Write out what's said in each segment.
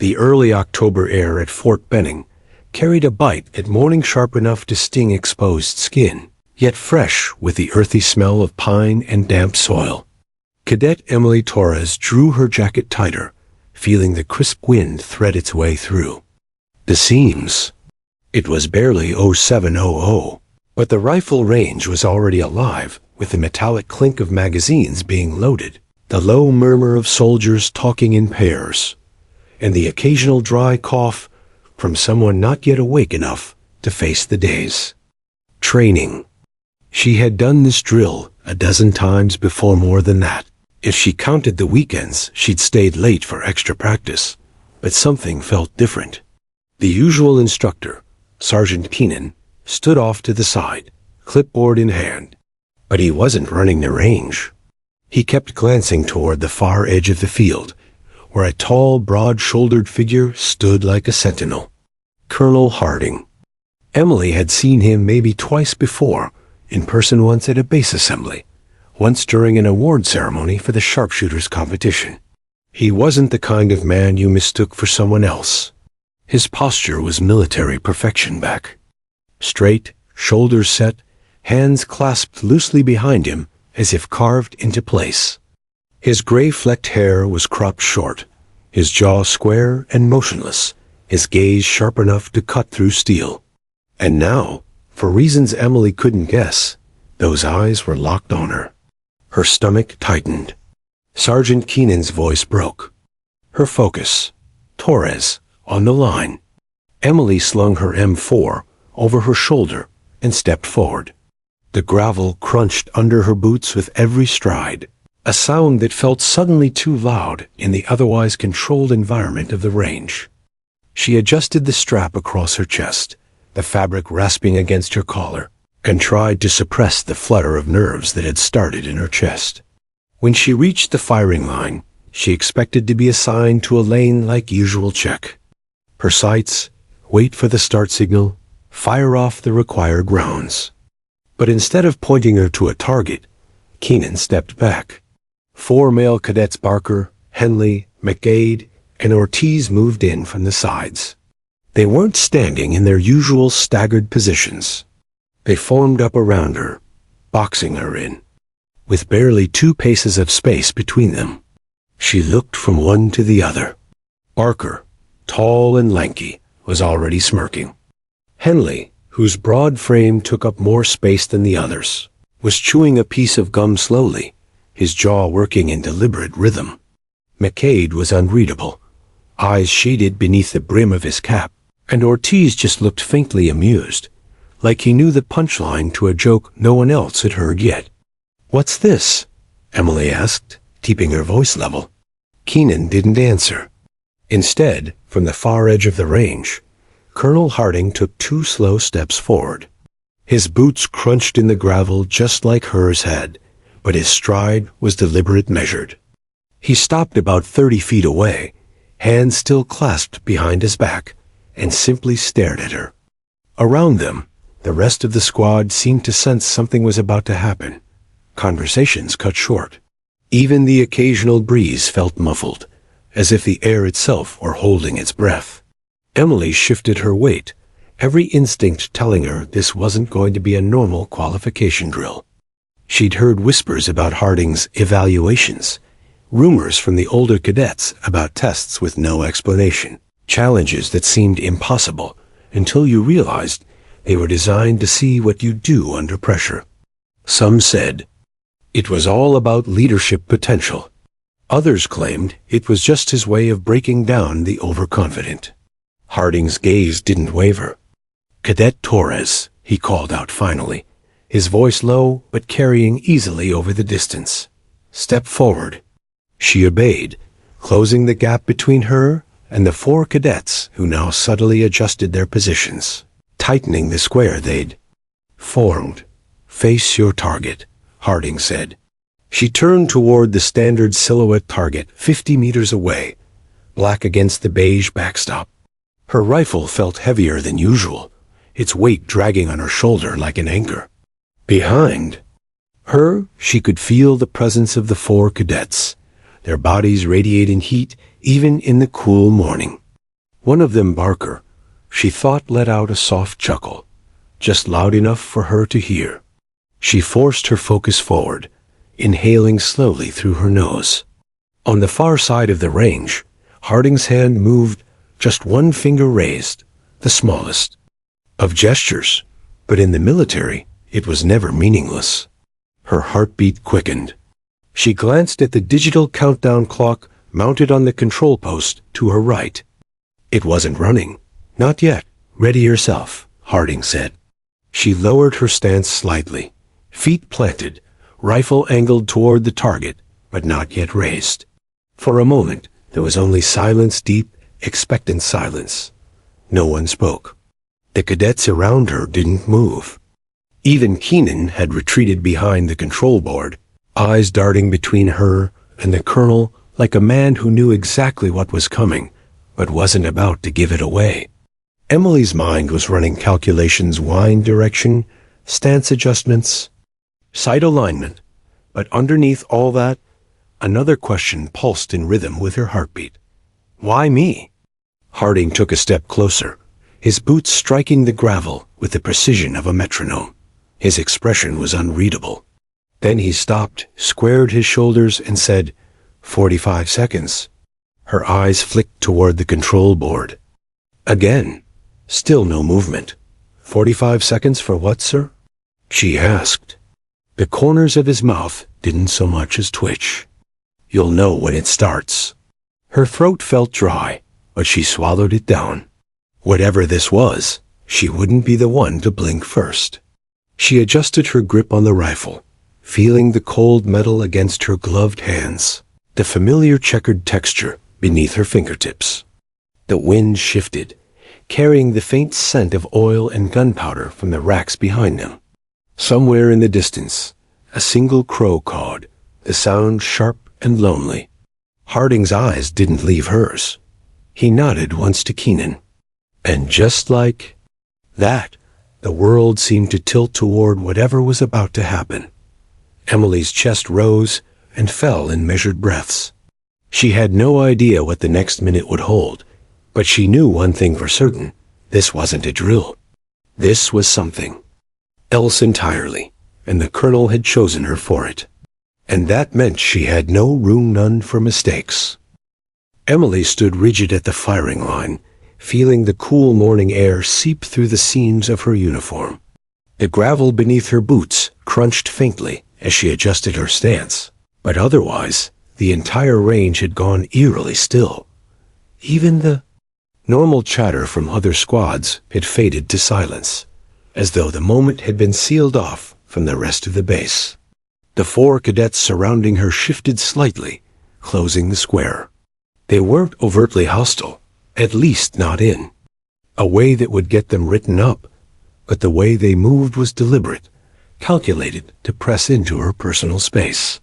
The early October air at Fort Benning carried a bite at morning sharp enough to sting exposed skin, yet fresh with the earthy smell of pine and damp soil. Cadet Emily Torres drew her jacket tighter, feeling the crisp wind thread its way through the seams. It was barely 0700, but the rifle range was already alive, with the metallic clink of magazines being loaded, the low murmur of soldiers talking in pairs, and the occasional dry cough from someone not yet awake enough to face the days. Training. She had done this drill a dozen times before, more than that. If she counted the weekends, she'd stayed late for extra practice, but something felt different. The usual instructor, Sergeant Keenan, stood off to the side, clipboard in hand. But he wasn't running the range. He kept glancing toward the far edge of the field, where a tall, broad-shouldered figure stood like a sentinel. Colonel Harding. Emily had seen him maybe twice before, in person once at a base assembly, once during an award ceremony for the sharpshooters competition. He wasn't the kind of man you mistook for someone else. His posture was military perfection back. Straight, shoulders set, hands clasped loosely behind him as if carved into place. His gray-flecked hair was cropped short, his jaw square and motionless, his gaze sharp enough to cut through steel. And now, for reasons Emily couldn't guess, those eyes were locked on her. Her stomach tightened. Sergeant Keenan's voice broke. Her focus, Torres, on the line. Emily slung her M4 over her shoulder and stepped forward. The gravel crunched under her boots with every stride, a sound that felt suddenly too loud in the otherwise controlled environment of the range. She adjusted the strap across her chest, the fabric rasping against her collar, and tried to suppress the flutter of nerves that had started in her chest. When she reached the firing line, she expected to be assigned to a lane-like usual check. Her sights, wait for the start signal, fire off the required rounds. But instead of pointing her to a target, Keenan stepped back. 4 male cadets, Barker, Henley, McGade, and Ortiz, moved in from the sides. They weren't standing in their usual staggered positions. They formed up around her, boxing her in, with barely 2 paces of space between them. She looked from one to the other. Barker, tall and lanky, was already smirking. Henley, whose broad frame took up more space than the others, was chewing a piece of gum slowly, his jaw working in deliberate rhythm. McCade was unreadable, eyes shaded beneath the brim of his cap, and Ortiz just looked faintly amused, like he knew the punchline to a joke no one else had heard yet. "What's this?" Emily asked, keeping her voice level. Keenan didn't answer. Instead, from the far edge of the range, Colonel Harding took 2 slow steps forward. His boots crunched in the gravel just like hers had, but his stride was deliberate, measured. He stopped about 30 feet away, hands still clasped behind his back, and simply stared at her. Around them, the rest of the squad seemed to sense something was about to happen. Conversations cut short. Even the occasional breeze felt muffled, as if the air itself were holding its breath. Emily shifted her weight, every instinct telling her this wasn't going to be a normal qualification drill. She'd heard whispers about Harding's evaluations, rumors from the older cadets about tests with no explanation, challenges that seemed impossible until you realized they were designed to see what you do under pressure. Some said it was all about leadership potential. Others claimed it was just his way of breaking down the overconfident. Harding's gaze didn't waver. "Cadet Torres," he called out finally, his voice low but carrying easily over the distance. "Step forward." She obeyed, closing the gap between her and the 4 cadets who now subtly adjusted their positions, tightening the square they'd formed. "Face your target," Harding said. She turned toward the standard silhouette target 50 meters away, black against the beige backstop. Her rifle felt heavier than usual, its weight dragging on her shoulder like an anchor. Behind her, she could feel the presence of the 4 cadets, their bodies radiating heat even in the cool morning. One of them, Barker, she thought, let out a soft chuckle, just loud enough for her to hear. She forced her focus forward, inhaling slowly through her nose. On the far side of the range, Harding's hand moved, just one finger raised, the smallest of gestures, but in the military, it was never meaningless. Her heartbeat quickened. She glanced at the digital countdown clock mounted on the control post to her right. It wasn't running. Not yet. Ready yourself, Harding said. She lowered her stance slightly, feet planted, rifle angled toward the target, but not yet raised. For a moment, there was only silence, deep, expectant silence. No one spoke. The cadets around her didn't move. Even Keenan had retreated behind the control board, eyes darting between her and the colonel like a man who knew exactly what was coming, but wasn't about to give it away. Emily's mind was running calculations, wind direction, stance adjustments, sight alignment, but underneath all that, another question pulsed in rhythm with her heartbeat. Why me? Harding took a step closer, his boots striking the gravel with the precision of a metronome. His expression was unreadable. Then he stopped, squared his shoulders, and said, 45 seconds. Her eyes flicked toward the control board. Again, still no movement. 45 seconds for what, sir? She asked. The corners of his mouth didn't so much as twitch. You'll know when it starts. Her throat felt dry, but she swallowed it down. Whatever this was, she wouldn't be the one to blink first. She adjusted her grip on the rifle, feeling the cold metal against her gloved hands, the familiar checkered texture beneath her fingertips. The wind shifted, carrying the faint scent of oil and gunpowder from the racks behind them. Somewhere in the distance, a single crow cawed, the sound sharp and lonely. Harding's eyes didn't leave hers. He nodded once to Keenan. And just like that, the world seemed to tilt toward whatever was about to happen. Emily's chest rose and fell in measured breaths. She had no idea what the next minute would hold, but she knew one thing for certain. This wasn't a drill. This was something else entirely, and the colonel had chosen her for it. And that meant she had no room, none for mistakes. Emily stood rigid at the firing line, feeling the cool morning air seep through the seams of her uniform. The gravel beneath her boots crunched faintly as she adjusted her stance, but otherwise, the entire range had gone eerily still. Even the normal chatter from other squads had faded to silence, as though the moment had been sealed off from the rest of the base. The 4 cadets surrounding her shifted slightly, closing the square. They weren't overtly hostile, at least not in a way that would get them written up, but the way they moved was deliberate, calculated to press into her personal space.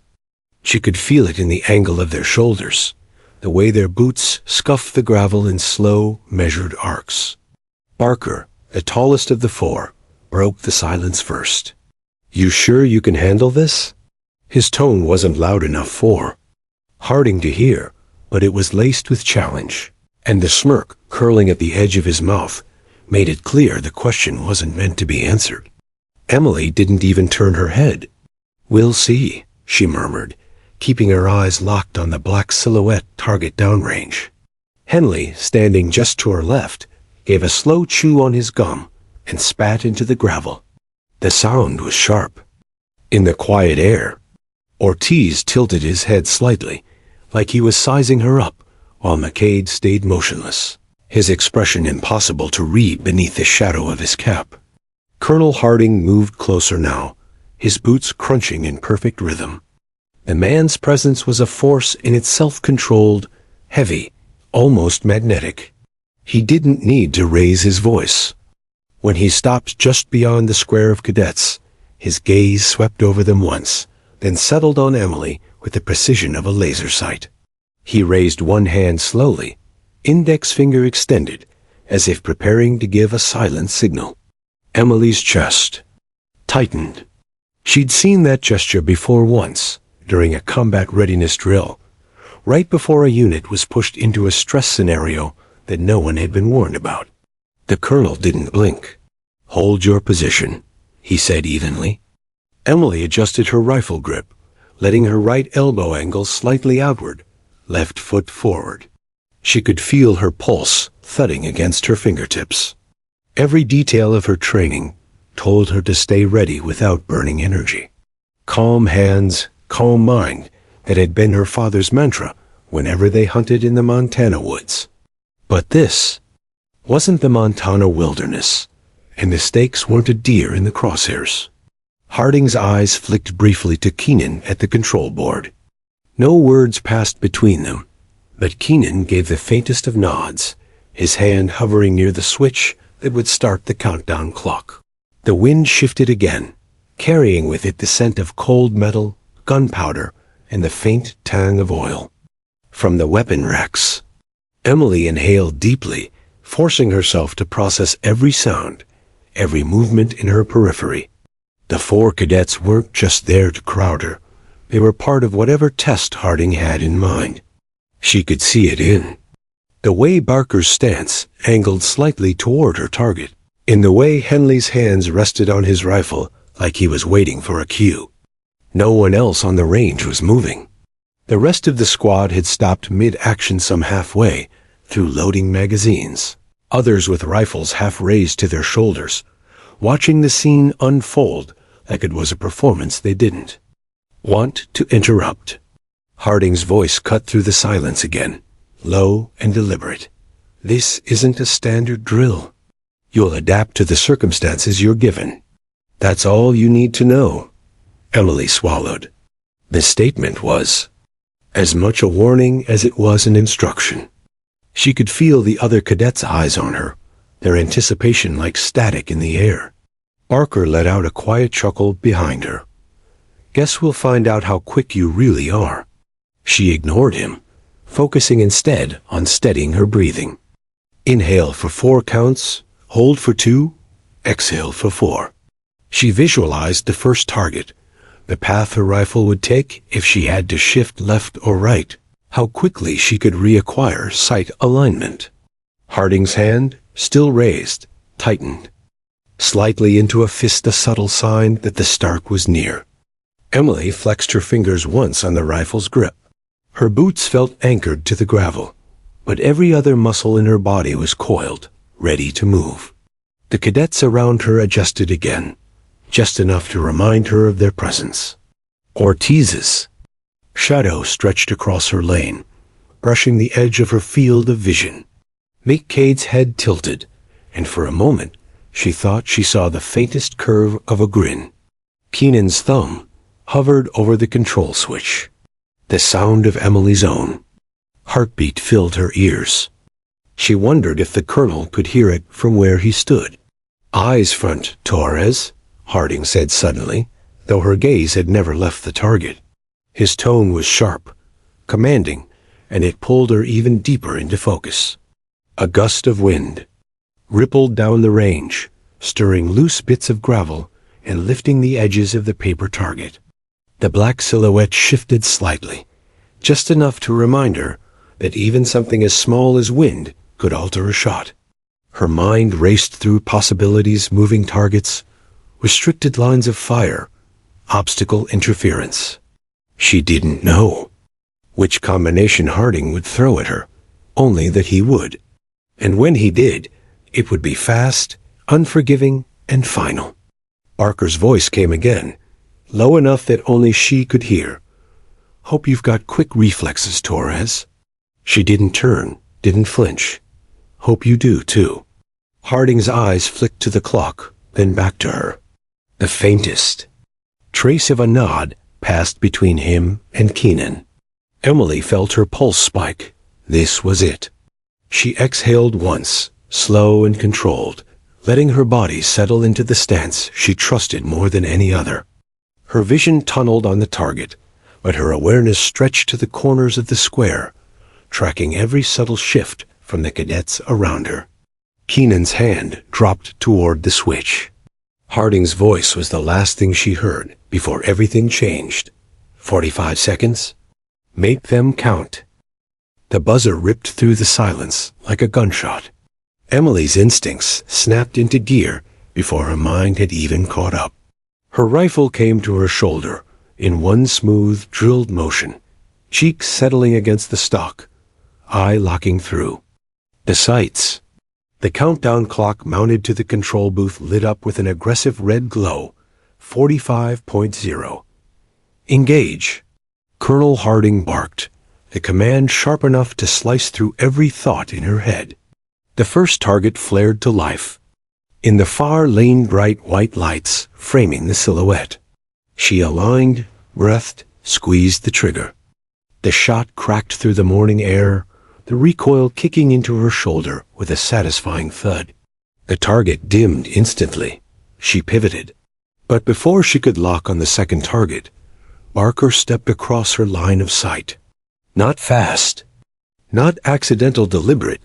She could feel it in the angle of their shoulders, the way their boots scuffed the gravel in slow, measured arcs. Barker, the tallest of the 4, broke the silence first. You sure you can handle this? His tone wasn't loud enough for Harding to hear, but it was laced with challenge, and the smirk curling at the edge of his mouth made it clear the question wasn't meant to be answered. Emily didn't even turn her head. We'll see, she murmured, keeping her eyes locked on the black silhouette target downrange. Henley, standing just to her left, gave a slow chew on his gum and spat into the gravel. The sound was sharp. In the quiet air, Ortiz tilted his head slightly, like he was sizing her up, while McCade stayed motionless, his expression impossible to read beneath the shadow of his cap. Colonel Harding moved closer now, his boots crunching in perfect rhythm. The man's presence was a force in itself, controlled, heavy, almost magnetic. He didn't need to raise his voice. When he stopped just beyond the square of cadets, his gaze swept over them once, then settled on Emily with the precision of a laser sight. He raised one hand slowly, index finger extended, as if preparing to give a silent signal. Emily's chest tightened. She'd seen that gesture before once, during a combat readiness drill, right before a unit was pushed into a stress scenario that no one had been warned about. The colonel didn't blink. "Hold your position," he said evenly. Emily adjusted her rifle grip, letting her right elbow angle slightly outward, left foot forward. She could feel her pulse thudding against her fingertips. Every detail of her training told her to stay ready without burning energy. Calm hands, calm mind, that had been her father's mantra whenever they hunted in the Montana woods. But this wasn't the Montana wilderness, and the stakes weren't a deer in the crosshairs. Harding's eyes flicked briefly to Keenan at the control board. No words passed between them, but Keenan gave the faintest of nods, his hand hovering near the switch that would start the countdown clock. The wind shifted again, carrying with it the scent of cold metal, gunpowder, and the faint tang of oil. From the weapon racks, Emily inhaled deeply, forcing herself to process every sound, every movement in her periphery. The 4 cadets weren't just there to crowd her. They were part of whatever test Harding had in mind. She could see it in the way Barker's stance angled slightly toward her target, in the way Henley's hands rested on his rifle like he was waiting for a cue. No one else on the range was moving. The rest of the squad had stopped mid-action some halfway through loading magazines, others with rifles half raised to their shoulders, watching the scene unfold like it was a performance they didn't want to interrupt. Harding's voice cut through the silence again, low and deliberate. "This isn't a standard drill. You'll adapt to the circumstances you're given. That's all you need to know." Emily swallowed. The statement was as much a warning as it was an instruction. She could feel the other cadets' eyes on her, their anticipation like static in the air. Barker let out a quiet chuckle behind her. "Guess we'll find out how quick you really are." She ignored him, focusing instead on steadying her breathing. Inhale for 4 counts, hold for 2, exhale for 4. She visualized the first target, the path her rifle would take if she had to shift left or right, how quickly she could reacquire sight alignment. Harding's hand, still raised, tightened slightly into a fist, a subtle sign that the start was near. Emily flexed her fingers once on the rifle's grip. Her boots felt anchored to the gravel, but every other muscle in her body was coiled, ready to move. The cadets around her adjusted again, just enough to remind her of their presence. Ortiz's shadow stretched across her lane, brushing the edge of her field of vision. Mick Cade's head tilted, and for a moment she thought she saw the faintest curve of a grin. Keenan's thumb hovered over the control switch. The sound of Emily's own heartbeat filled her ears. She wondered if the colonel could hear it from where he stood. "Eyes front, Torres," Harding said suddenly, though her gaze had never left the target. His tone was sharp, commanding, and it pulled her even deeper into focus. A gust of wind rippled down the range, stirring loose bits of gravel and lifting the edges of the paper target. The black silhouette shifted slightly, just enough to remind her that even something as small as wind could alter a shot. Her mind raced through possibilities, moving targets, restricted lines of fire, obstacle interference. She didn't know which combination Harding would throw at her, only that he would. And when he did, it would be fast, unforgiving, and final. Barker's voice came again, low enough that only she could hear. "Hope you've got quick reflexes, Torres." She didn't turn, didn't flinch. "Hope you do, too." Harding's eyes flicked to the clock, then back to her. The faintest trace of a nod passed between him and Keenan. Emily felt her pulse spike. This was it. She exhaled once, slow and controlled, letting her body settle into the stance she trusted more than any other. Her vision tunneled on the target, but her awareness stretched to the corners of the square, tracking every subtle shift from the cadets around her. Keenan's hand dropped toward the switch. Harding's voice was the last thing she heard before everything changed. 45 seconds? Make them count. The buzzer ripped through the silence like a gunshot. Emily's instincts snapped into gear before her mind had even caught up. Her rifle came to her shoulder in one smooth, drilled motion, cheek settling against the stock, eye locking through. The sights. The countdown clock mounted to the control booth lit up with an aggressive red glow. 45.0. Engage. Colonel Harding barked, a command sharp enough to slice through every thought in her head. The first target flared to life. In the far lane, bright white lights framing the silhouette. She aligned, breathed, squeezed the trigger. The shot cracked through the morning air, the recoil kicking into her shoulder with a satisfying thud. The target dimmed instantly. She pivoted. But before she could lock on the second target, Barker stepped across her line of sight. Not fast, not accidental, deliberate,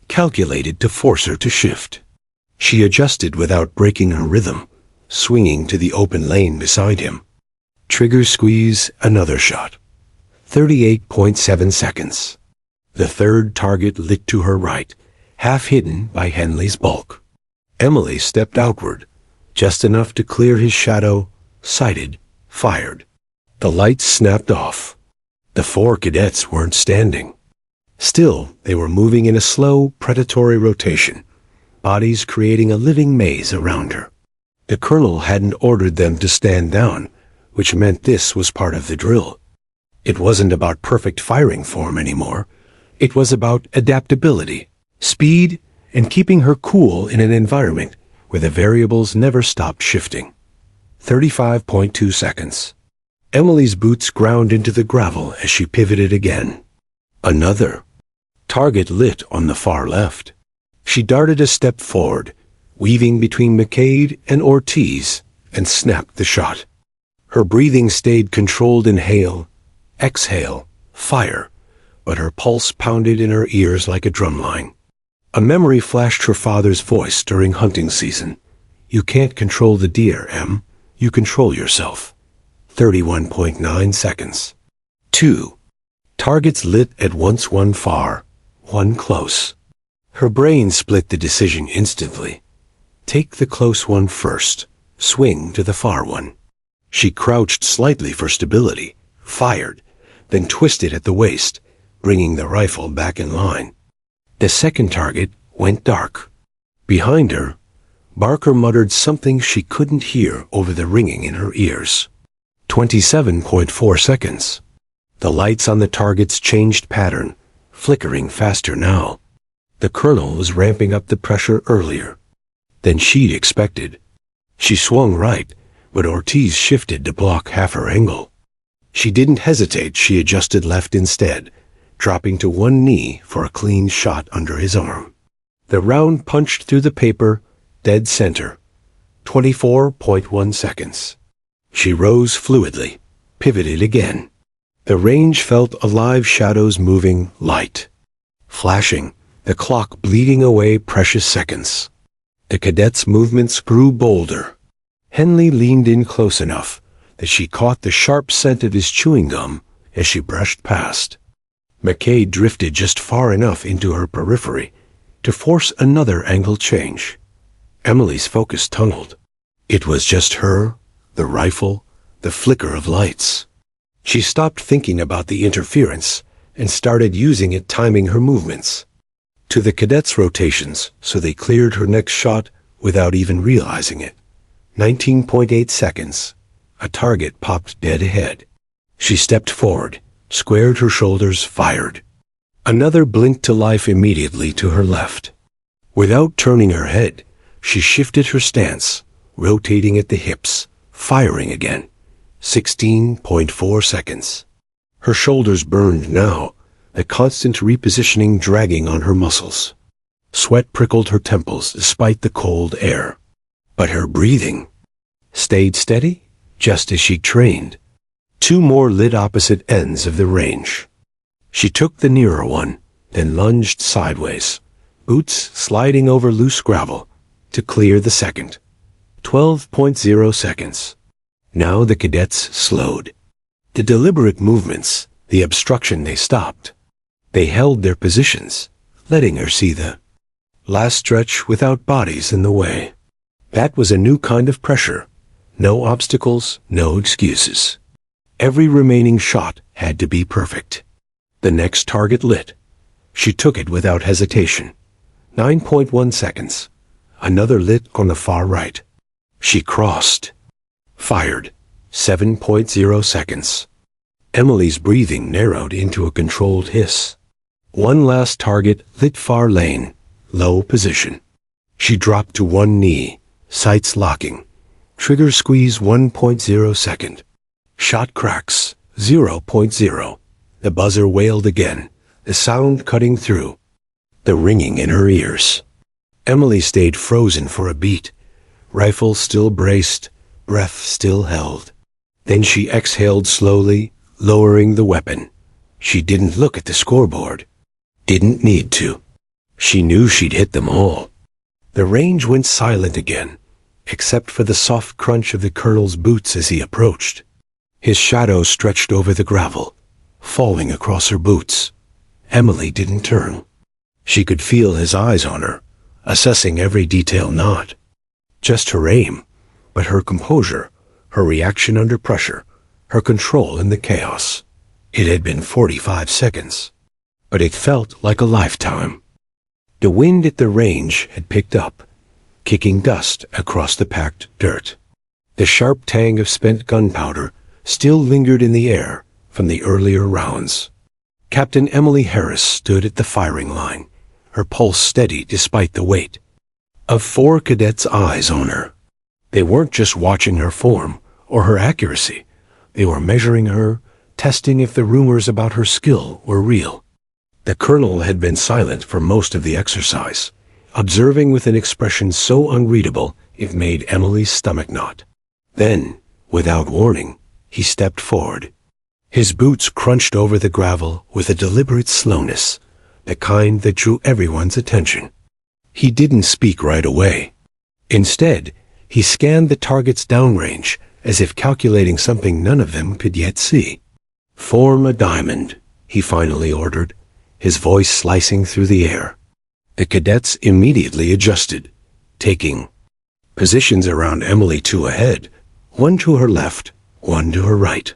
calculated to force her to shift. She adjusted without breaking her rhythm, swinging to the open lane beside him. Trigger squeeze, another shot. 38.7 seconds. The third target lit to her right, half hidden by Henley's bulk. Emily stepped outward, just enough to clear his shadow, sighted, fired. The lights snapped off. The four cadets weren't standing. Still, they were moving in a slow, predatory rotation, bodies creating a living maze around her. The colonel hadn't ordered them to stand down, which meant this was part of the drill. It wasn't about perfect firing form anymore. It was about adaptability, speed, and keeping her cool in an environment where the variables never stopped shifting. 35.2 seconds. Emily's boots ground into the gravel as she pivoted again. Another target lit on the far left. She darted a step forward, weaving between McCade and Ortiz, and snapped the shot. Her breathing stayed controlled. Inhale, exhale, fire, but her pulse pounded in her ears like a drumline. A memory flashed her father's voice during hunting season. You can't control the deer, Em. You control yourself. 31.9 seconds. 2. Targets lit at once, one far, one close. Her brain split the decision instantly. Take the close one first. Swing to the far one. She crouched slightly for stability, fired, then twisted at the waist, bringing the rifle back in line. The second target went dark. Behind her, Barker muttered something she couldn't hear over the ringing in her ears. 27.4 seconds. The lights on the targets changed pattern, flickering faster now. The colonel was ramping up the pressure earlier than she'd expected. She swung right, but Ortiz shifted to block half her angle. She didn't hesitate. She adjusted left instead, dropping to one knee for a clean shot under his arm. The round punched through the paper, dead center. 24.1 seconds. She rose fluidly, pivoted again. The range felt alive, shadows moving, light flashing, the clock bleeding away precious seconds. The cadets' movements grew bolder. Henley leaned in close enough that she caught the sharp scent of his chewing gum as she brushed past. McCade drifted just far enough into her periphery to force another angle change. Emily's focus tunneled. It was just her, the rifle, the flicker of lights. She stopped thinking about the interference and started using it, timing her movements to the cadets' rotations so they cleared her next shot without even realizing it. 19.8 seconds. A target popped dead ahead. She stepped forward, squared her shoulders, fired. Another blinked to life immediately to her left. Without turning her head, she shifted her stance, rotating at the hips, firing again. 16.4 seconds. Her shoulders burned now, the constant repositioning dragging on her muscles. Sweat prickled her temples despite the cold air. But her breathing stayed steady, just as she trained. Two more lit opposite ends of the range. She took the nearer one, then lunged sideways, boots sliding over loose gravel, to clear the second. 12.0 seconds. Now the cadets slowed. The deliberate movements, the obstruction, they stopped. They held their positions, letting her see the last stretch without bodies in the way. That was a new kind of pressure. No obstacles, no excuses. Every remaining shot had to be perfect. The next target lit. She took it without hesitation. 9.1 seconds. Another lit on the far right. She crossed. Fired. 7.0 seconds. Emily's breathing narrowed into a controlled hiss. One last target lit far lane. Low position. She dropped to one knee, sights locking. Trigger squeeze 1.0 second. Shot cracks 0.0. The buzzer wailed again, the sound cutting through. The ringing in her ears. Emily stayed frozen for a beat. Rifle still braced, breath still held. Then she exhaled slowly, lowering the weapon. She didn't look at the scoreboard. Didn't need to. She knew she'd hit them all. The range went silent again, except for the soft crunch of the colonel's boots as he approached. His shadow stretched over the gravel, falling across her boots. Emily didn't turn. She could feel his eyes on her, assessing every detail not just her aim, but her composure, her reaction under pressure, her control in the chaos. It had been 45 seconds, but it felt like a lifetime. The wind at the range had picked up, kicking dust across the packed dirt. The sharp tang of spent gunpowder still lingered in the air from the earlier rounds. Captain Emily Harris stood at the firing line, her pulse steady despite the weight of 4 cadets' eyes on her. They weren't just watching her form or her accuracy. They were measuring her, testing if the rumors about her skill were real. The colonel had been silent for most of the exercise, observing with an expression so unreadable it made Emily's stomach knot. Then, without warning, he stepped forward. His boots crunched over the gravel with a deliberate slowness, the kind that drew everyone's attention. He didn't speak right away. Instead, he scanned the targets downrange as if calculating something none of them could yet see. "Form a diamond," he finally ordered, his voice slicing through the air. The cadets immediately adjusted, taking positions around Emily, 2 ahead, 1 to her left, 1 to her right.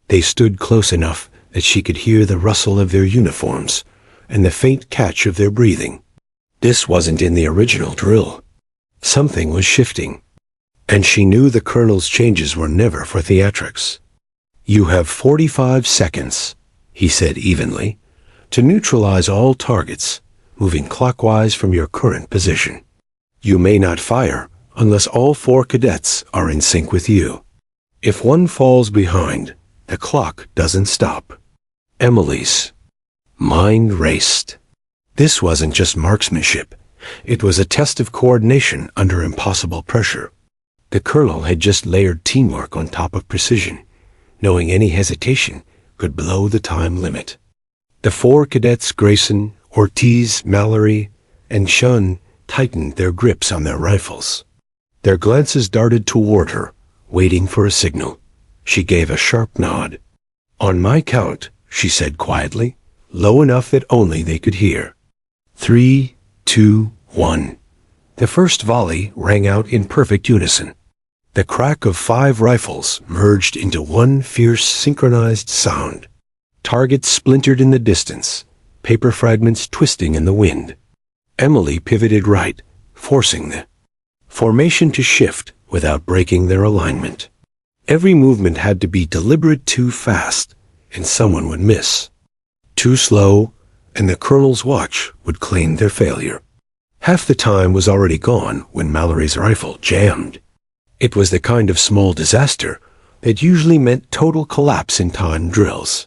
They stood close enough that she could hear the rustle of their uniforms and the faint catch of their breathing. This wasn't in the original drill. Something was shifting, and she knew the colonel's changes were never for theatrics. "You have 45 seconds, he said evenly, to neutralize all targets, moving clockwise from your current position. You may not fire unless all 4 cadets are in sync with you. If one falls behind, the clock doesn't stop." Emily's mind raced. This wasn't just marksmanship. It was a test of coordination under impossible pressure. The colonel had just layered teamwork on top of precision, knowing any hesitation could blow the time limit. The 4 cadets, Grayson, Ortiz, Mallory, and Shun, tightened their grips on their rifles. Their glances darted toward her, waiting for a signal. She gave a sharp nod. "On my count," she said quietly, low enough that only they could hear. 3, 2, 1. The first volley rang out in perfect unison. The crack of 5 rifles merged into one fierce synchronized sound. Targets splintered in the distance, paper fragments twisting in the wind. Emily pivoted right, forcing the formation to shift without breaking their alignment. Every movement had to be deliberate. Too fast, and someone would miss. Too slow, and the colonel's watch would claim their failure. Half the time was already gone when Mallory's rifle jammed. It was the kind of small disaster that usually meant total collapse in time drills.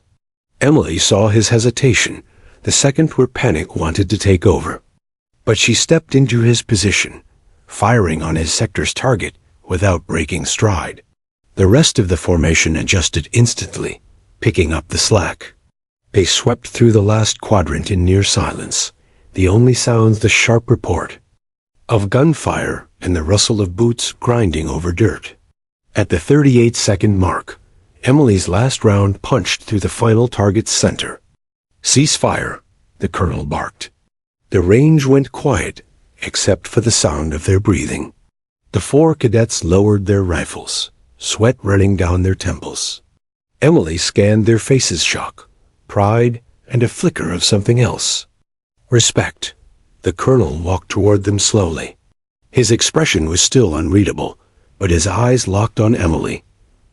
Emily saw his hesitation, the second where panic wanted to take over. But she stepped into his position, firing on his sector's target without breaking stride. The rest of the formation adjusted instantly, picking up the slack. They swept through the last quadrant in near silence, the only sounds the sharp report of gunfire and the rustle of boots grinding over dirt. At the 38-second mark, Emily's last round punched through the final target's center. "Cease fire," the colonel barked. The range went quiet, except for the sound of their breathing. The 4 cadets lowered their rifles, sweat running down their temples. Emily scanned their faces, shock, pride, and a flicker of something else. Respect. The colonel walked toward them slowly. His expression was still unreadable, but his eyes locked on Emily.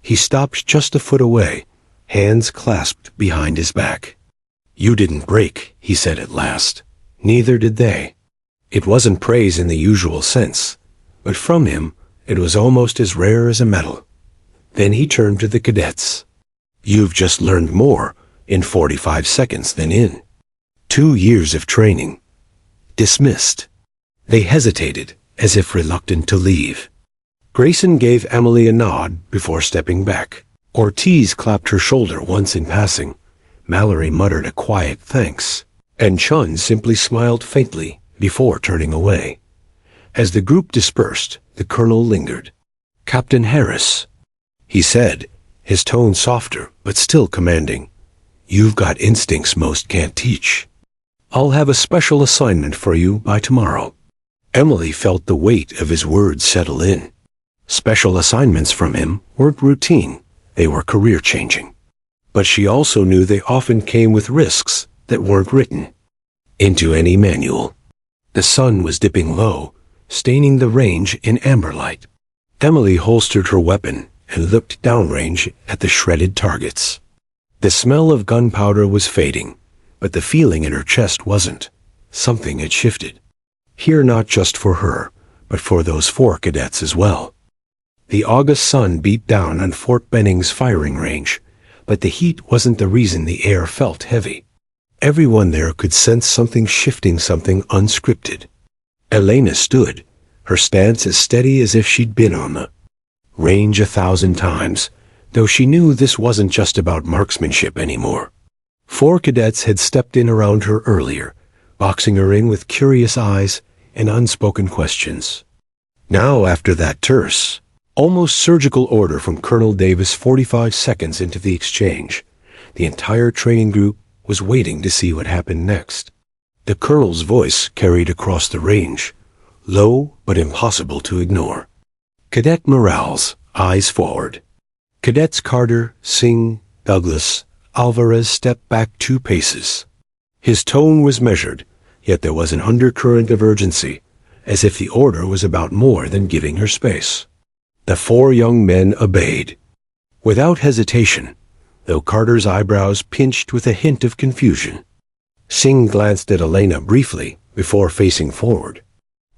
He stopped just a foot away, hands clasped behind his back. "You didn't break," he said at last. Neither did they. It wasn't praise in the usual sense, but from him it was almost as rare as a medal. Then he turned to the cadets. "You've just learned more in 45 seconds than in 2 years of training." Dismissed. They hesitated, as if reluctant to leave. Grayson gave Emily a nod before stepping back. Ortiz clapped her shoulder once in passing. Mallory muttered a quiet thanks, and Chun simply smiled faintly before turning away. As the group dispersed, the colonel lingered. "Captain Harris," he said, his tone softer but still commanding. "You've got instincts most can't teach. I'll have a special assignment for you by tomorrow." Emily felt the weight of his words settle in. Special assignments from him weren't routine, they were career-changing. But she also knew they often came with risks that weren't written into any manual. The sun was dipping low, staining the range in amber light. Emily holstered her weapon and looked downrange at the shredded targets. The smell of gunpowder was fading, but the feeling in her chest wasn't. Something had shifted. Here not just for her, but for those 4 cadets as well. The August sun beat down on Fort Benning's firing range, but the heat wasn't the reason the air felt heavy. Everyone there could sense something shifting, something unscripted. Elena stood, her stance as steady as if she'd been on the range 1,000 times, though she knew this wasn't just about marksmanship anymore. 4 cadets had stepped in around her earlier, boxing her in with curious eyes and unspoken questions. Now, after that terse, almost surgical order from Colonel Davis 45 seconds into the exchange, the entire training group was waiting to see what happened next. The colonel's voice carried across the range, low but impossible to ignore. Cadet Morales, eyes forward. Cadets Carter, Singh, Douglas, Alvarez stepped back 2 paces. His tone was measured, yet there was an undercurrent of urgency, as if the order was about more than giving her space. The 4 young men obeyed. Without hesitation, though Carter's eyebrows pinched with a hint of confusion. Singh glanced at Elena briefly before facing forward.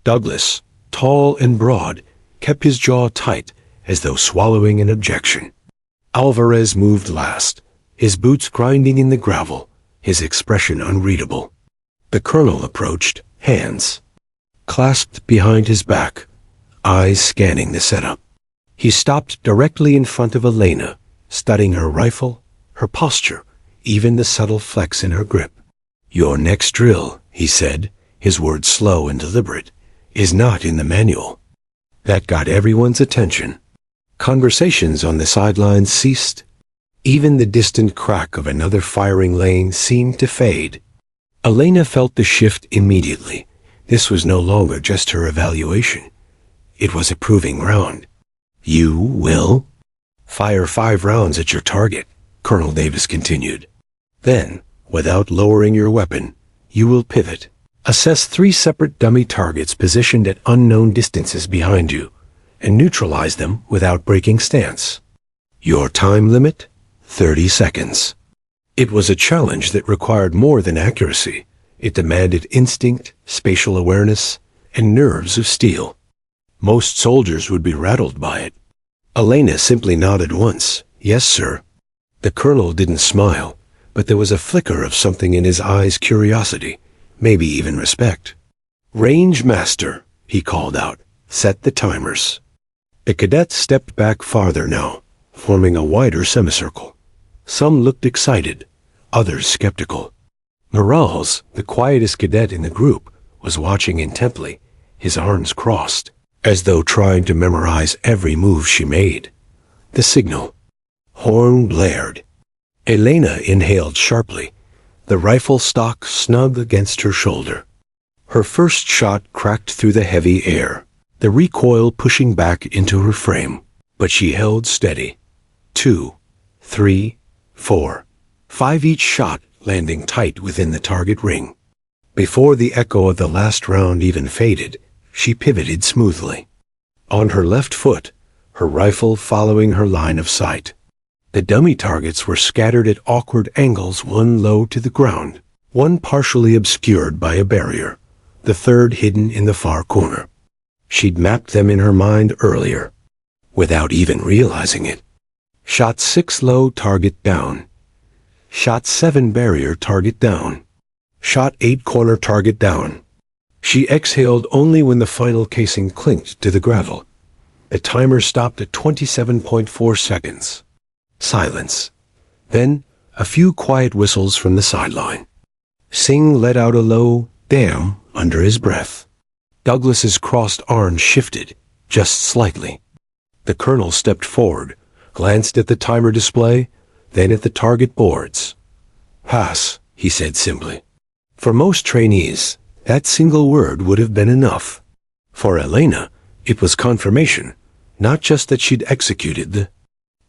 Douglas, tall and broad, kept his jaw tight as though swallowing an objection. Alvarez moved last, his boots grinding in the gravel, his expression unreadable. The colonel approached, hands clasped behind his back, eyes scanning the setup. He stopped directly in front of Elena, studying her rifle, her posture, even the subtle flex in her grip. "Your next drill," he said, his words slow and deliberate, "is not in the manual." That got everyone's attention. Conversations on the sidelines ceased. Even the distant crack of another firing lane seemed to fade. Elena felt the shift immediately. This was no longer just her evaluation. It was a proving ground. "You will fire 5 rounds at your target," Colonel Davis continued. "Then, without lowering your weapon, you will pivot. Assess 3 separate dummy targets positioned at unknown distances behind you, and neutralize them without breaking stance. Your time limit? 30 seconds. It was a challenge that required more than accuracy. It demanded instinct, spatial awareness, and nerves of steel. Most soldiers would be rattled by it. Elena simply nodded once. "Yes, sir." The colonel didn't smile, but there was a flicker of something in his eyes, curiosity, maybe even respect. "Range master," he called out. "Set the timers." The cadets stepped back farther now, forming a wider semicircle. Some looked excited, others skeptical. Morales, the quietest cadet in the group, was watching intently, his arms crossed, as though trying to memorize every move she made. The signal. Horn blared. Elena inhaled sharply, the rifle stock snug against her shoulder. Her first shot cracked through the heavy air, the recoil pushing back into her frame, but she held steady. 2, 3, 4, 5, each shot landing tight within the target ring. Before the echo of the last round even faded, she pivoted smoothly. On her left foot, her rifle following her line of sight. The dummy targets were scattered at awkward angles, one low to the ground, one partially obscured by a barrier, the third hidden in the far corner. She'd mapped them in her mind earlier, without even realizing it. Shot 6 low, target down. Shot 7 barrier, target down. Shot 8 corner, target down. She exhaled only when the final casing clinked to the gravel. The timer stopped at 27.4 seconds. Silence. Then, a few quiet whistles from the sideline. Singh let out a low, "damn," under his breath. Douglas's crossed arms shifted, just slightly. The colonel stepped forward, glanced at the timer display, then at the target boards. "Pass," he said simply. For most trainees, that single word would have been enough. For Elena, it was confirmation, not just that she'd executed the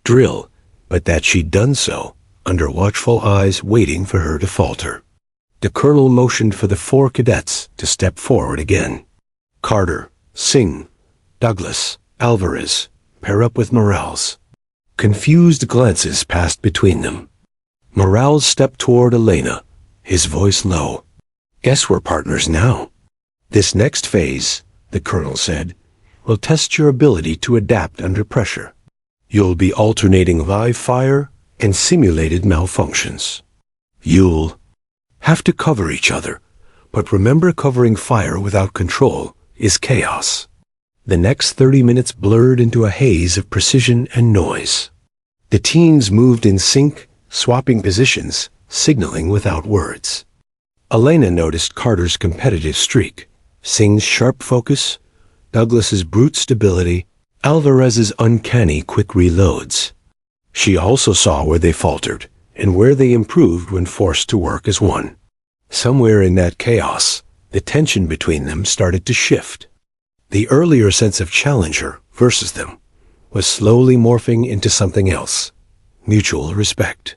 drill, but that she'd done so, under watchful eyes waiting for her to falter. The colonel motioned for the 4 cadets to step forward again. Carter, Singh, Douglas, Alvarez, pair up with Morales. Confused glances passed between them. Morales stepped toward Elena, his voice low. "Guess we're partners now." "This next phase," the colonel said, "will test your ability to adapt under pressure. You'll be alternating live fire and simulated malfunctions. You'll have to cover each other, but remember, covering fire without control is chaos." The next 30 minutes blurred into a haze of precision and noise. The teams moved in sync, swapping positions, signaling without words. Elena noticed Carter's competitive streak, Singh's sharp focus, Douglas's brute stability, Alvarez's uncanny quick reloads. She also saw where they faltered and where they improved when forced to work as one. Somewhere in that chaos, the tension between them started to shift. The earlier sense of challenger versus them was slowly morphing into something else, mutual respect.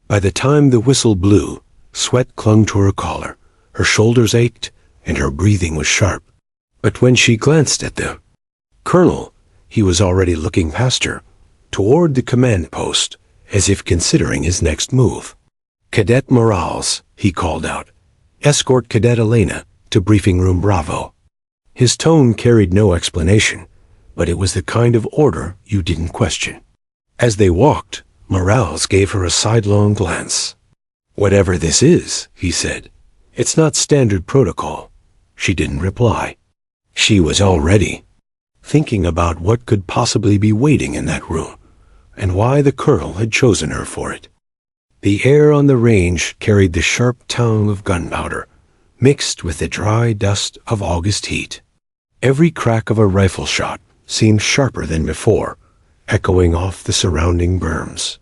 By the time the whistle blew, sweat clung to her collar, her shoulders ached, and her breathing was sharp. But when she glanced at the colonel, he was already looking past her, toward the command post, as if considering his next move. "Cadet Morales," he called out, "escort Cadet Elena to briefing room Bravo." His tone carried no explanation, but it was the kind of order you didn't question. As they walked, Morales gave her a sidelong glance. "Whatever this is," he said, "it's not standard protocol." She didn't reply. She was already thinking about what could possibly be waiting in that room, and why the colonel had chosen her for it. The air on the range carried the sharp tang of gunpowder, mixed with the dry dust of August heat. Every crack of a rifle shot seemed sharper than before, echoing off the surrounding berms.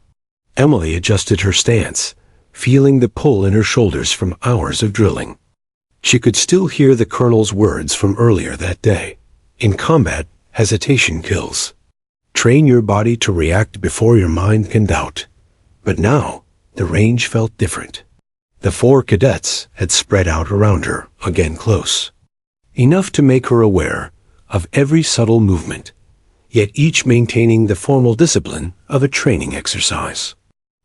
Emily adjusted her stance, feeling the pull in her shoulders from hours of drilling. She could still hear the colonel's words from earlier that day. "In combat, hesitation kills. Train your body to react before your mind can doubt." But now, the range felt different. The 4 cadets had spread out around her, again close. Enough to make her aware of every subtle movement, yet each maintaining the formal discipline of a training exercise.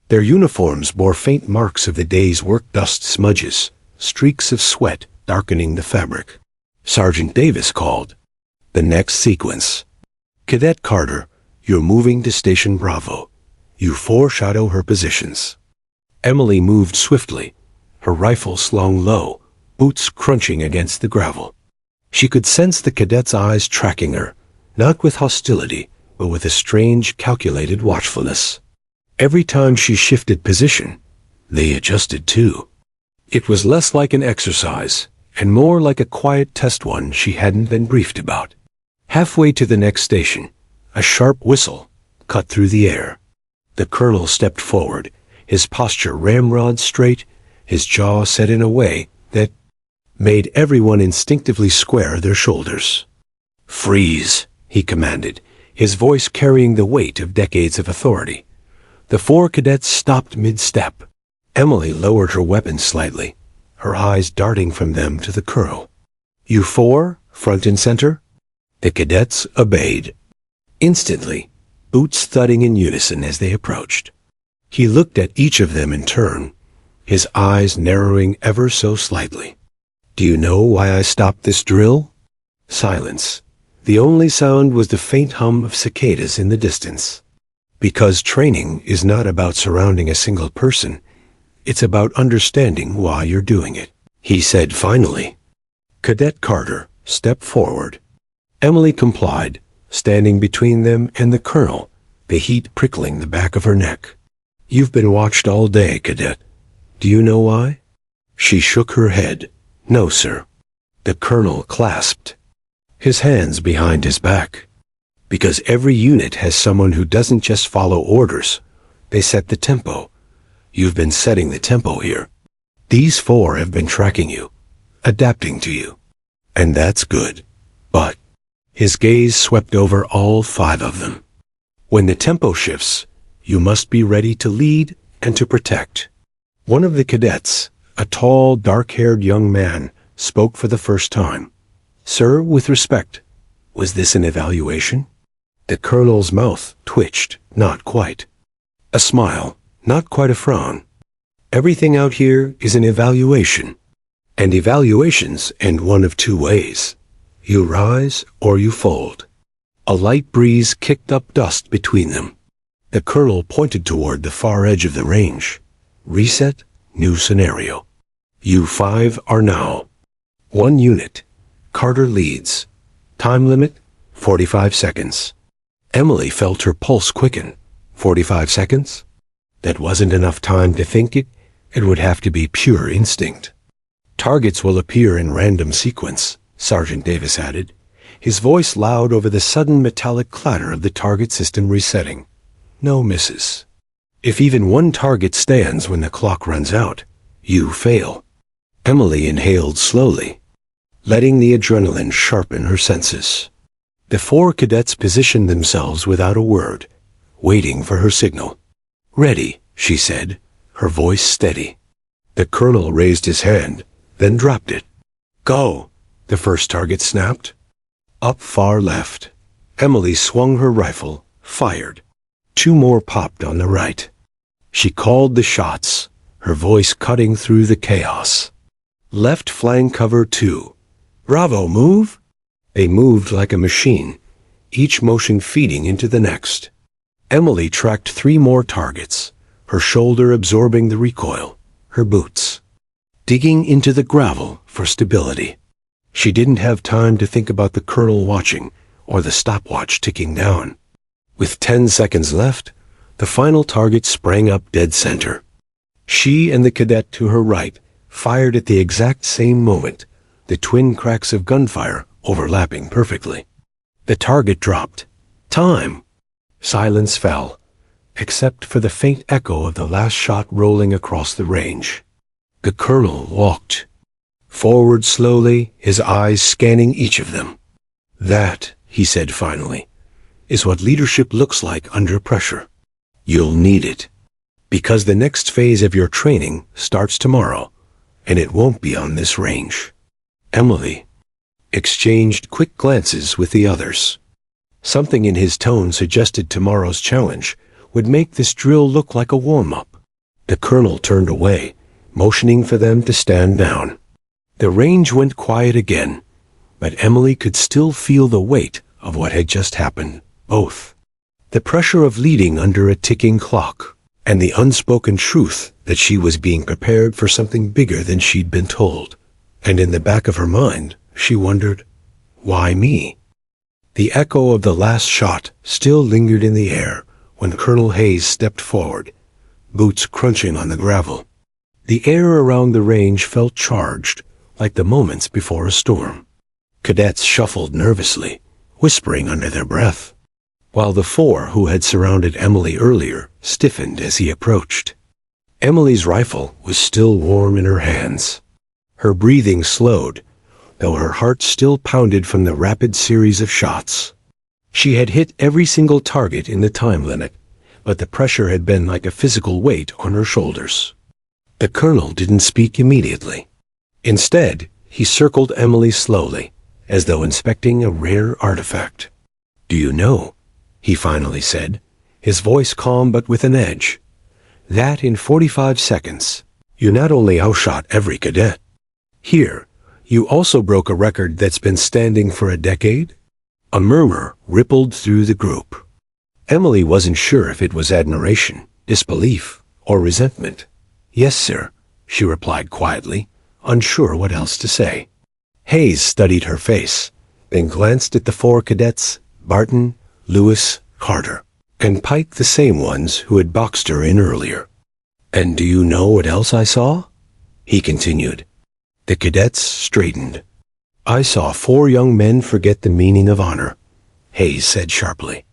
Their uniforms bore faint marks of the day's work, dust smudges, streaks of sweat darkening the fabric. Sergeant Davis called. "The next sequence. Cadet Carter, you're moving to Station Bravo. You foreshadow her positions." Emily moved swiftly, her rifle slung low, boots crunching against the gravel. She could sense the cadet's eyes tracking her, not with hostility, but with a strange, calculated watchfulness. Every time she shifted position, they adjusted too. It was less like an exercise, and more like a quiet test one she hadn't been briefed about. Halfway to the next station, a sharp whistle cut through the air. The colonel stepped forward, his posture ramrod straight, his jaw set in a way that made everyone instinctively square their shoulders. "Freeze," he commanded, his voice carrying the weight of decades of authority. The 4 cadets stopped mid-step. Emily lowered her weapon slightly, her eyes darting from them to the colonel. "You 4, front and center?" The cadets obeyed. Instantly, boots thudding in unison as they approached. He looked at each of them in turn, his eyes narrowing ever so slightly. "Do you know why I stopped this drill?" Silence. The only sound was the faint hum of cicadas in the distance. "Because training is not about surrounding a single person. It's about understanding why you're doing it," he said finally. Cadet Carter stepped forward. Emily complied, standing between them and the colonel, the heat prickling the back of her neck. "You've been watched all day, Cadet. Do you know why?" She shook her head. "No, sir." The colonel clasped his hands behind his back. "Because every unit has someone who doesn't just follow orders. They set the tempo. You've been setting the tempo here. These 4 have been tracking you, adapting to you. And that's good. But," his gaze swept over all 5 of them, "when the tempo shifts, you must be ready to lead and to protect." One of the cadets, a tall, dark-haired young man, spoke for the first time. "Sir, with respect, was this an evaluation?" The colonel's mouth twitched, not quite. A smile, not quite a frown. "Everything out here is an evaluation. And evaluations end one of 2 ways. You rise or you fold." A light breeze kicked up dust between them. The colonel pointed toward the far edge of the range. "Reset, new scenario. You 5 are now. 1 unit. Carter leads. Time limit, 45 seconds. Emily felt her pulse quicken. 45 seconds? That wasn't enough time to think it. It would have to be pure instinct. "Targets will appear in random sequence," Sergeant Davis added, his voice loud over the sudden metallic clatter of the target system resetting. "No misses. If even 1 target stands when the clock runs out, you fail." Emily inhaled slowly, letting the adrenaline sharpen her senses. The 4 cadets positioned themselves without a word, waiting for her signal. "Ready," she said, her voice steady. The colonel raised his hand, then dropped it. "Go," the first target snapped. Up far left. Emily swung her rifle, fired. 2 more popped on the right. She called the shots, her voice cutting through the chaos. "Left flank cover 2. Bravo, move!" They moved like a machine, each motion feeding into the next. Emily tracked 3 more targets, her shoulder absorbing the recoil, her boots digging into the gravel for stability. She didn't have time to think about the colonel watching or the stopwatch ticking down. With 10 seconds left, the final target sprang up dead center. She and the cadet to her right fired at the exact same moment, the twin cracks of gunfire overlapping perfectly. The target dropped. Time. Silence fell, except for the faint echo of the last shot rolling across the range. The colonel walked forward slowly, his eyes scanning each of them. "That," he said finally, "is what leadership looks like under pressure. You'll need it, because the next phase of your training starts tomorrow, and it won't be on this range." Emily exchanged quick glances with the others. Something in his tone suggested tomorrow's challenge would make this drill look like a warm-up. The colonel turned away, motioning for them to stand down. The range went quiet again, but Emily could still feel the weight of what had just happened, both. The pressure of leading under a ticking clock, and the unspoken truth that she was being prepared for something bigger than she'd been told. And in the back of her mind, she wondered, why me? The echo of the last shot still lingered in the air when Colonel Hayes stepped forward, boots crunching on the gravel. The air around the range felt charged, like the moments before a storm. Cadets shuffled nervously, whispering under their breath, while the 4 who had surrounded Emily earlier stiffened as he approached. Emily's rifle was still warm in her hands. Her breathing slowed, though her heart still pounded from the rapid series of shots. She had hit every single target in the time limit, but the pressure had been like a physical weight on her shoulders. The colonel didn't speak immediately. Instead, he circled Emily slowly, as though inspecting a rare artifact. "Do you know," he finally said, his voice calm but with an edge, "that in 45 seconds, you not only outshot every cadet. Here, you also broke a record that's been standing for a decade?" A murmur rippled through the group. Emily wasn't sure if it was admiration, disbelief, or resentment. "Yes, sir," she replied quietly, unsure what else to say. Hayes studied her face, then glanced at the 4 cadets, Barton, Lewis, Carter, and Pike, the same ones who had boxed her in earlier. "And do you know what else I saw?" he continued. The cadets straightened. "I saw 4 young men forget the meaning of honor," Hayes said sharply.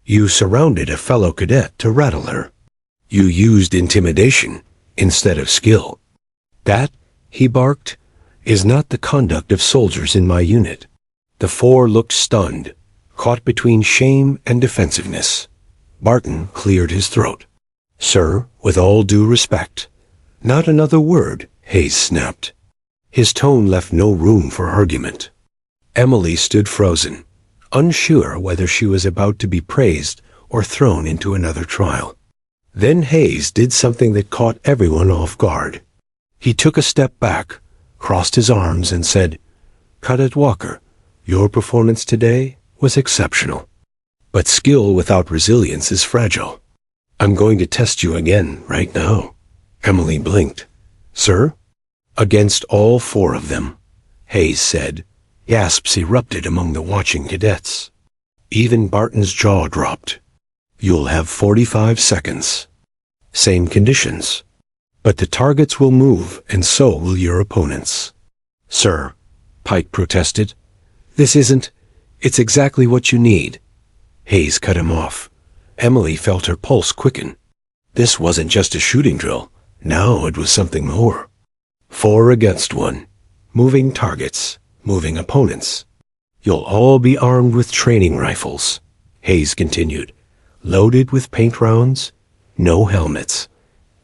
"You surrounded a fellow cadet to rattle her. You used intimidation instead of skill. That," he barked, "is not the conduct of soldiers in my unit." The 4 looked stunned, caught between shame and defensiveness. Barton cleared his throat. "Sir, with all due respect." "Not another word," Hayes snapped. His tone left no room for argument. Emily stood frozen, unsure whether she was about to be praised or thrown into another trial. Then Hayes did something that caught everyone off guard. He took a step back, crossed his arms, and said, "Cadet Walker, your performance today was exceptional. But skill without resilience is fragile. I'm going to test you again right now." Emily blinked. "Sir?" "Against all 4 of them," Hayes said. Gasps erupted among the watching cadets. Even Barton's jaw dropped. "You'll have 45 seconds. Same conditions. But the targets will move, and so will your opponents." "Sir," Pike protested, "this isn't. It's exactly what you need." Hayes cut him off. Emily felt her pulse quicken. This wasn't just a shooting drill. Now it was something more. 4 against 1. Moving targets, moving opponents. "You'll all be armed with training rifles," Hayes continued. "Loaded with paint rounds, no helmets.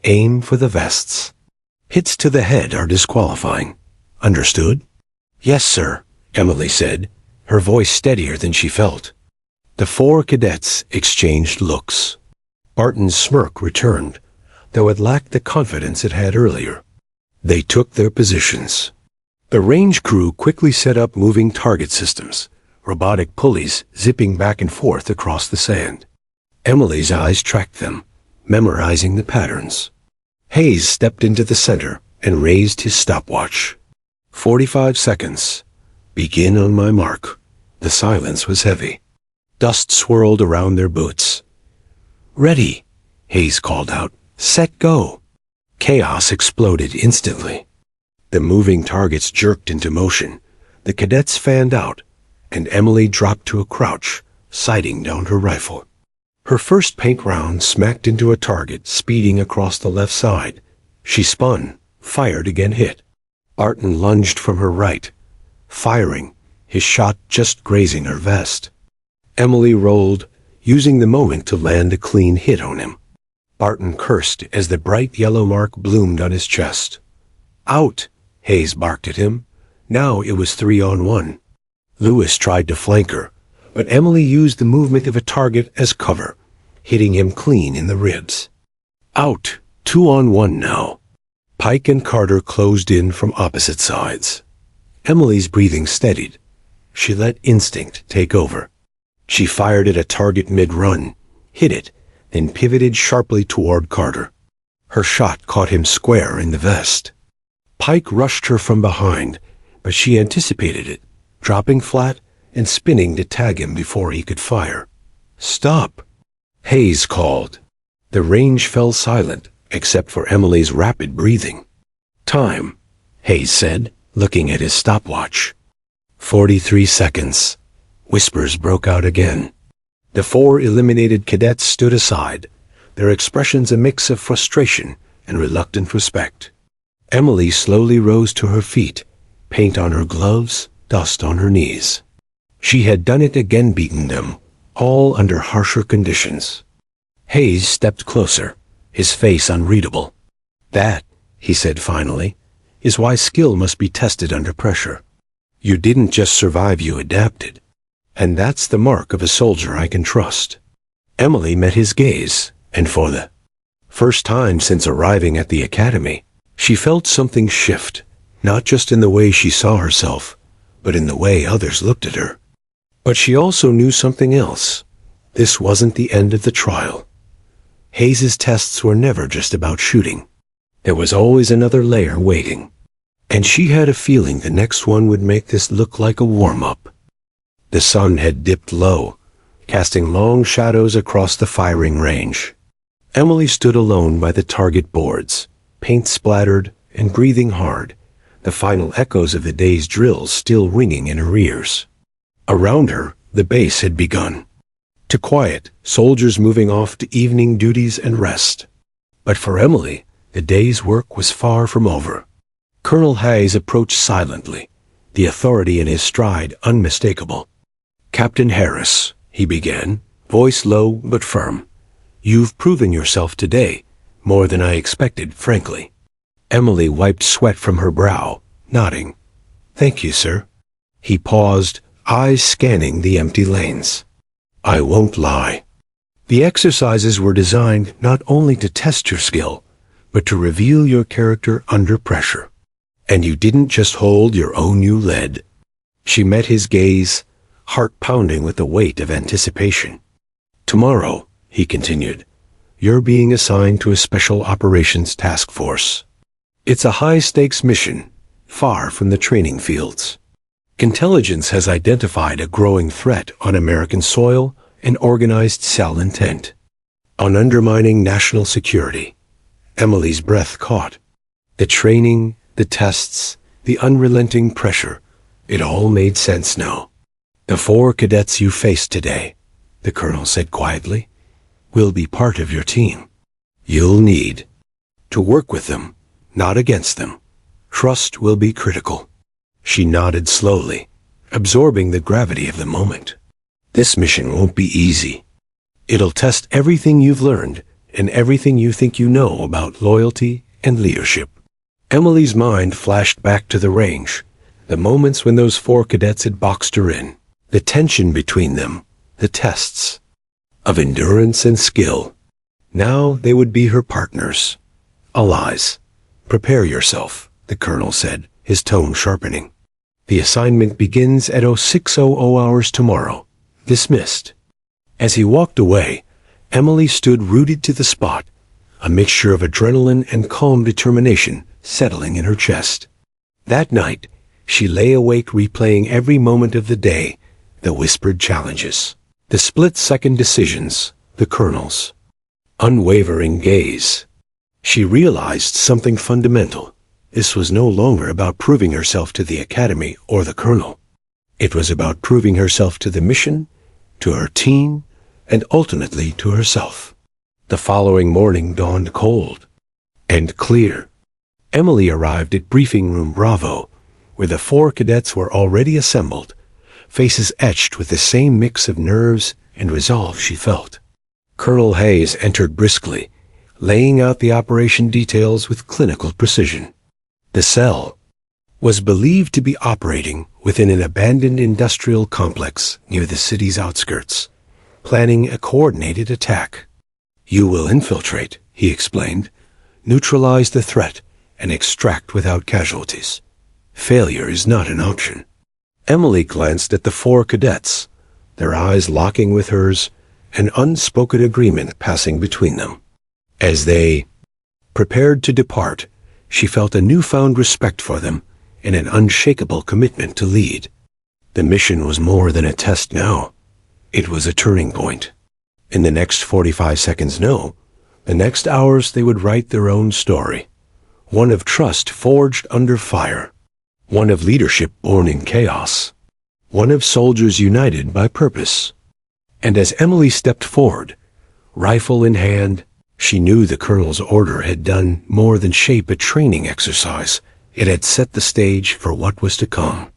Aim for the vests. Hits to the head are disqualifying. Understood?" "Yes, sir," Emily said, her voice steadier than she felt. The 4 cadets exchanged looks. Barton's smirk returned, though it lacked the confidence it had earlier. They took their positions. The range crew quickly set up moving target systems, robotic pulleys zipping back and forth across the sand. Emily's eyes tracked them, memorizing the patterns. Hayes stepped into the center and raised his stopwatch. 45 seconds. Begin on my mark." The silence was heavy. Dust swirled around their boots. "Ready," Hayes called out. "Set, go." Chaos exploded instantly. The moving targets jerked into motion. The cadets fanned out, and Emily dropped to a crouch, sighting down her rifle. Her first paint round smacked into a target speeding across the left side. She spun, fired again, hit. Barton lunged from her right, firing, his shot just grazing her vest. Emily rolled, using the moment to land a clean hit on him. Barton cursed as the bright yellow mark bloomed on his chest. "Out!" Hayes barked at him. Now it was 3-on-1. Lewis tried to flank her, but Emily used the movement of a target as cover, hitting him clean in the ribs. "Out! 2-on-1 now." Pike and Carter closed in from opposite sides. Emily's breathing steadied. She let instinct take over. She fired at a target mid-run, hit it, then pivoted sharply toward Carter. Her shot caught him square in the vest. Pike rushed her from behind, but she anticipated it, dropping flat and spinning to tag him before he could fire. "Stop!" Hayes called. The range fell silent, except for Emily's rapid breathing. "Time," Hayes said, looking at his stopwatch. 43 seconds. Whispers broke out again. The 4 eliminated cadets stood aside, their expressions a mix of frustration, and reluctant respect. Emily slowly rose to her feet, paint on her gloves, dust on her knees. She had done it again, beaten them, all under harsher conditions. Hayes stepped closer, his face unreadable. "That," he said finally, "is why skill must be tested under pressure. You didn't just survive, you adapted. And that's the mark of a soldier I can trust." Emily met his gaze, and for the first time since arriving at the academy, she felt something shift, not just in the way she saw herself, but in the way others looked at her. But she also knew something else. This wasn't the end of the trial. Hayes's tests were never just about shooting. There was always another layer waiting. And she had a feeling the next one would make this look like a warm-up. The sun had dipped low, casting long shadows across the firing range. Emily stood alone by the target boards, paint splattered and breathing hard, the final echoes of the day's drills still ringing in her ears. Around her, the base had begun to quiet, soldiers moving off to evening duties and rest. But for Emily, the day's work was far from over. Colonel Hayes approached silently, the authority in his stride unmistakable. "Captain Harris," he began, voice low but firm, "you've proven yourself today, more than I expected, frankly." Emily wiped sweat from her brow, nodding. "Thank you, sir." He paused, eyes scanning the empty lanes. "I won't lie. The exercises were designed not only to test your skill, but to reveal your character under pressure. And you didn't just hold your own, you led." She met his gaze, heart pounding with the weight of anticipation. "Tomorrow," he continued, "you're being assigned to a special operations task force. It's a high-stakes mission, far from the training fields. Intelligence has identified a growing threat on American soil and organized cell intent on undermining national security." Emily's breath caught. The training, the tests, the unrelenting pressure, it all made sense now. "The 4 cadets you faced today," the colonel said quietly, "will be part of your team. You'll need to work with them, not against them. Trust will be critical." She nodded slowly, absorbing the gravity of the moment. "This mission won't be easy. It'll test everything you've learned and everything you think you know about loyalty and leadership." Emily's mind flashed back to the range, the moments when those 4 cadets had boxed her in, the tension between them, the tests of endurance and skill. Now they would be her partners, allies. "Prepare yourself," the colonel said, his tone sharpening. "The assignment begins at 0600 hours tomorrow. Dismissed." As he walked away, Emily stood rooted to the spot, a mixture of adrenaline and calm determination settling in her chest. That night, she lay awake replaying every moment of the day, the whispered challenges, the split-second decisions, the colonel's unwavering gaze. She realized something fundamental. This was no longer about proving herself to the academy or the colonel. It was about proving herself to the mission, to her team, and ultimately to herself. The following morning dawned cold and clear. Emily arrived at Briefing Room Bravo, where the 4 cadets were already assembled, faces etched with the same mix of nerves and resolve she felt. Colonel Hayes entered briskly, laying out the operation details with clinical precision. The cell was believed to be operating within an abandoned industrial complex near the city's outskirts, planning a coordinated attack. "You will infiltrate," he explained, "neutralize the threat, and extract without casualties. Failure is not an option." Emily glanced at the 4 cadets, their eyes locking with hers, an unspoken agreement passing between them. As they prepared to depart, she felt a newfound respect for them and an unshakable commitment to lead. The mission was more than a test now. It was a turning point. In the next 45 seconds, no, the next hours they would write their own story. One of trust forged under fire. One of leadership born in chaos. One of soldiers united by purpose. And as Emily stepped forward, rifle in hand, She knew the colonel's order had done more than shape a training exercise. It had set the stage for what was to come.